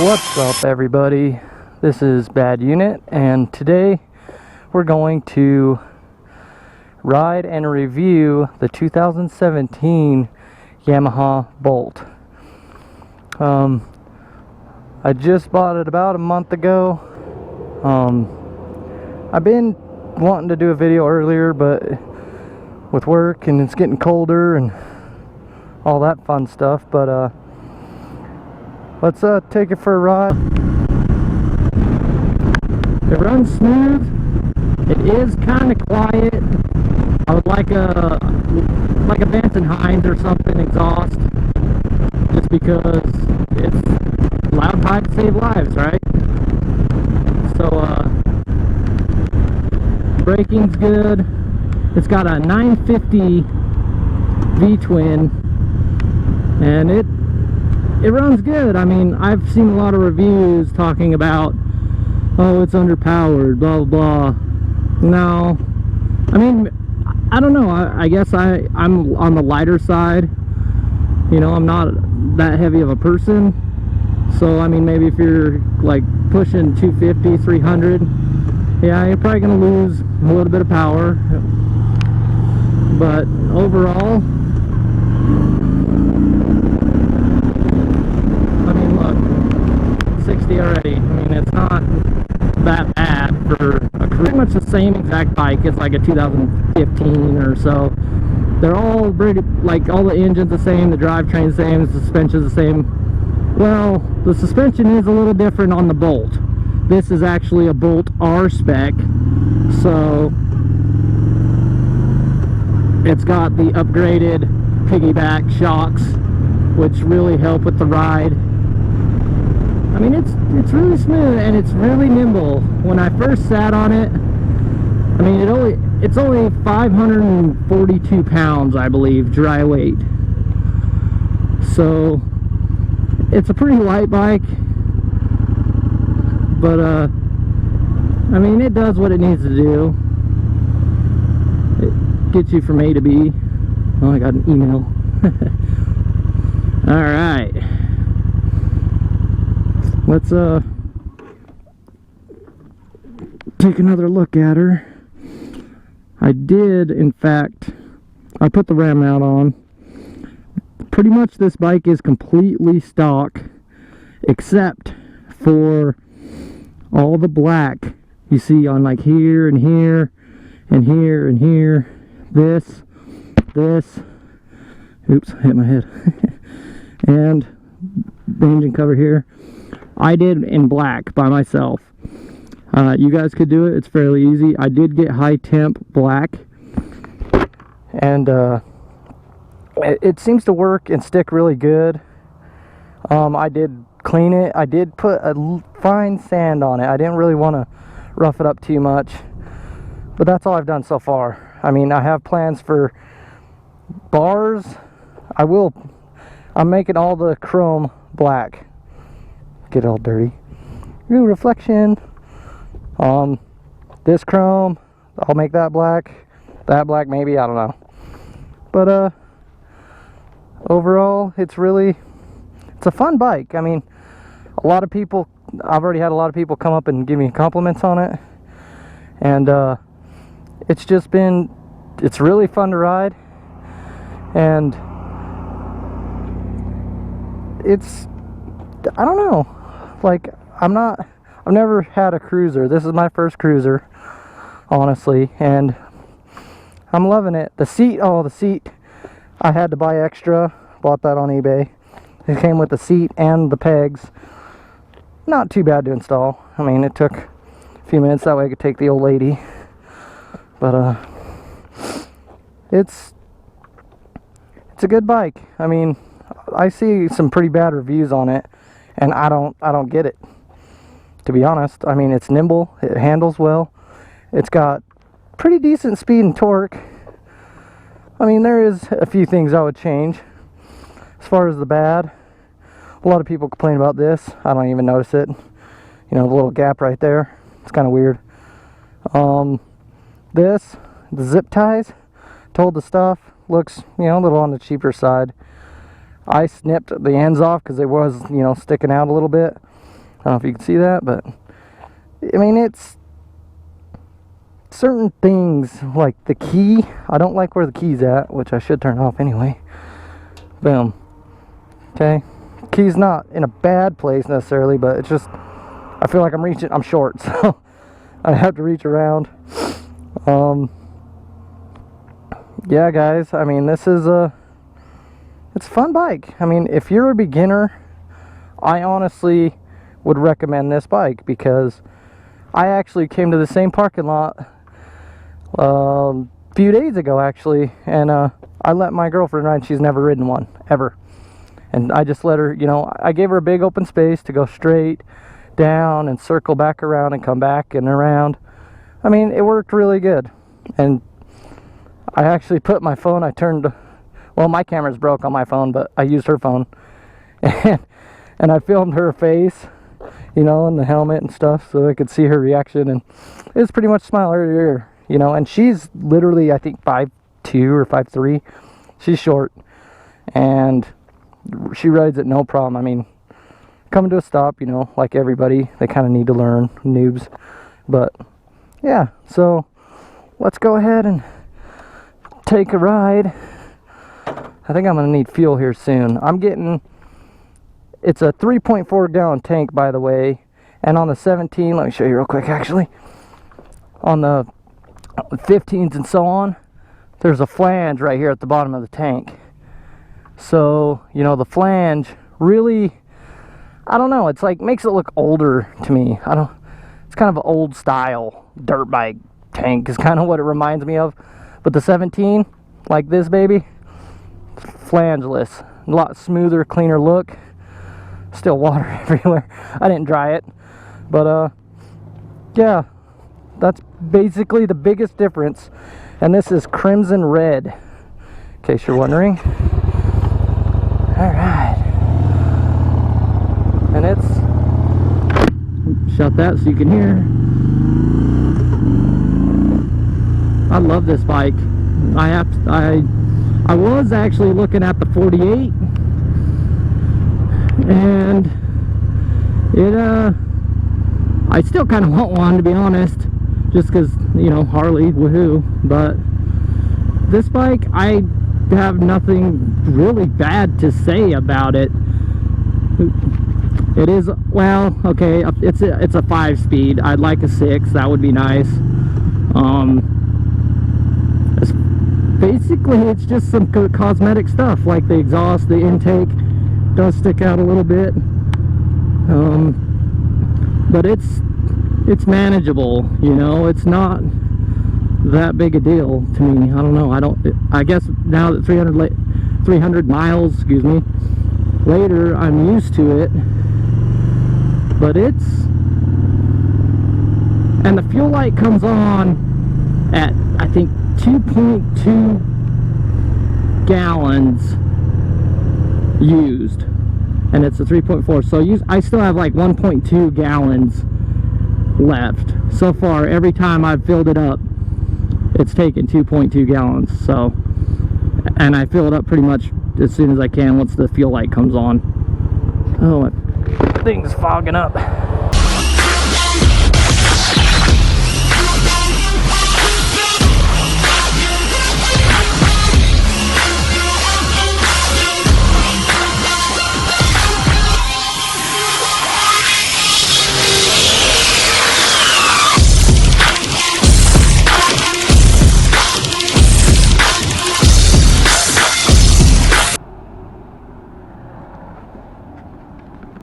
What's up, everybody? This is Bad Unit, and today we're going to ride and review the 2017 Yamaha Bolt. I just bought it about a month ago. I've been wanting to do a video earlier, but with work and it's getting colder and all that fun stuff, but let's take it for a ride. It runs smooth. It is kind of quiet. I would like a Benson Hines or something exhaust, just because it's loud pipes save lives, right? So braking's good. It's got a 950 V-twin, and it runs good. I mean, I've seen a lot of reviews talking about, oh, it's underpowered, blah blah blah. No, I mean, I don't know. I guess I'm on the lighter side. You know, I'm not that heavy of a person. So I mean, maybe if you're like pushing 250, 300, yeah, you're probably gonna lose a little bit of power. But overall, I mean, look, 60 already. I mean, it's not that bad for a pretty much the same exact bike. It's like a 2015 or so. They're all pretty, like, all the engine's the same, the drivetrain's the same, the suspension's the same. Well, the suspension is a little different on the Bolt. This is actually a Bolt R-Spec, so it's got the upgraded piggyback shocks, which really help with the ride. I mean, it's really smooth and it's really nimble. When I first sat on it, I mean, it's only 542 pounds, I believe, dry weight. So it's a pretty light bike, but I mean, it does what it needs to do. It gets you from A to B. Oh, I got an email. All right, let's take another look at her. I did, in fact, I put the ram mount on. Pretty much this bike is completely stock, except for all the black you see on, like, here and here and here and here. This, oops, I hit my head. And the engine cover here, I did in black by myself. You guys could do it. It's fairly easy. I did get high temp black, and it seems to work and stick really good. I did clean it. I did put a fine sand on it. I didn't really want to rough it up too much, but that's all I've done so far. I mean, I have plans for bars. I'm making all the chrome black. Get all dirty. Ooh, reflection. This chrome, I'll make that black. That black, maybe, I don't know. But overall, it's a fun bike. I mean, a lot of people, I've already had a lot of people come up and give me compliments on it, and it's really fun to ride, and I don't know, like, I've never had a cruiser. This is my first cruiser, honestly, and I'm loving it. The seat, I had to buy extra. Bought that on eBay. It came with the seat and the pegs. Not too bad to install. I mean, it took a few minutes. That way I could take the old lady. But it's a good bike. I mean, I see some pretty bad reviews on it, and I don't get it, to be honest. I mean, it's nimble, it handles well, it's got pretty decent speed and torque. I mean, there is a few things I would change. As far as the bad, a lot of people complain about this. I don't even notice it. You know, the little gap right there, it's kind of weird. The zip ties, told the stuff, looks, you know, a little on the cheaper side. I snipped the ends off because it was, you know, sticking out a little bit. I don't know if you can see that, but I mean, it's certain things like the key. I don't like where the key's at, which I should turn off anyway. Boom. Okay, key's not in a bad place necessarily, but it's just, I feel like I'm short, so I have to reach around. Yeah, guys, I mean, this is it's a fun bike. I mean, if you're a beginner, I honestly would recommend this bike, because I actually came to the same parking lot a few days ago, actually, and I let my girlfriend ride. She's never ridden one, ever. And I just let her, you know, I gave her a big open space to go straight down and circle back around and come back and around. I mean, it worked really good. And I actually put my phone, well, my camera's broke on my phone, but I used her phone. And I filmed her face, you know, in the helmet and stuff, so I could see her reaction. And it was pretty much smile ear to ear, you know. And she's literally, I think, 5'2" or 5'3". She's short. And she rides it no problem. I mean, coming to a stop, you know, like everybody, they kind of need to learn, noobs. But yeah, so let's go ahead and take a ride. I think I'm gonna need fuel here soon. It's a 3.4 gallon tank, by the way, and on the 17, let me show you real quick actually, on the 15s and so on, there's a flange right here at the bottom of the tank. So, you know, the flange really, I don't know, it's like, makes it look older to me. It's kind of an old style dirt bike tank is kind of what it reminds me of. But the 17, like this baby, flangeless, a lot smoother, cleaner look. Still water everywhere. I didn't dry it, but yeah, that's basically the biggest difference. And this is crimson red, in case you're wondering. All right, and it's, shut that so you can hear. I love this bike. I was actually looking at the 48, and I still kind of want one, to be honest, just because, you know, Harley, woohoo. But this bike, I have nothing really bad to say about it. It is, well, okay, it's a 5-speed. I'd like a 6, that would be nice. Basically, it's just some cosmetic stuff, like the exhaust, the intake does stick out a little bit, but it's manageable, you know. It's not that big a deal to me. I don't know, I guess now that 300 miles, excuse me, later, I'm used to it. But and the fuel light comes on at, I think, 2.2 gallons used, and it's a 3.4, so I still have like 1.2 gallons left so far. Every time I've filled it up, it's taken 2.2 gallons. So, and I fill it up pretty much as soon as I can once the fuel light comes on. Oh, my thing's fogging up.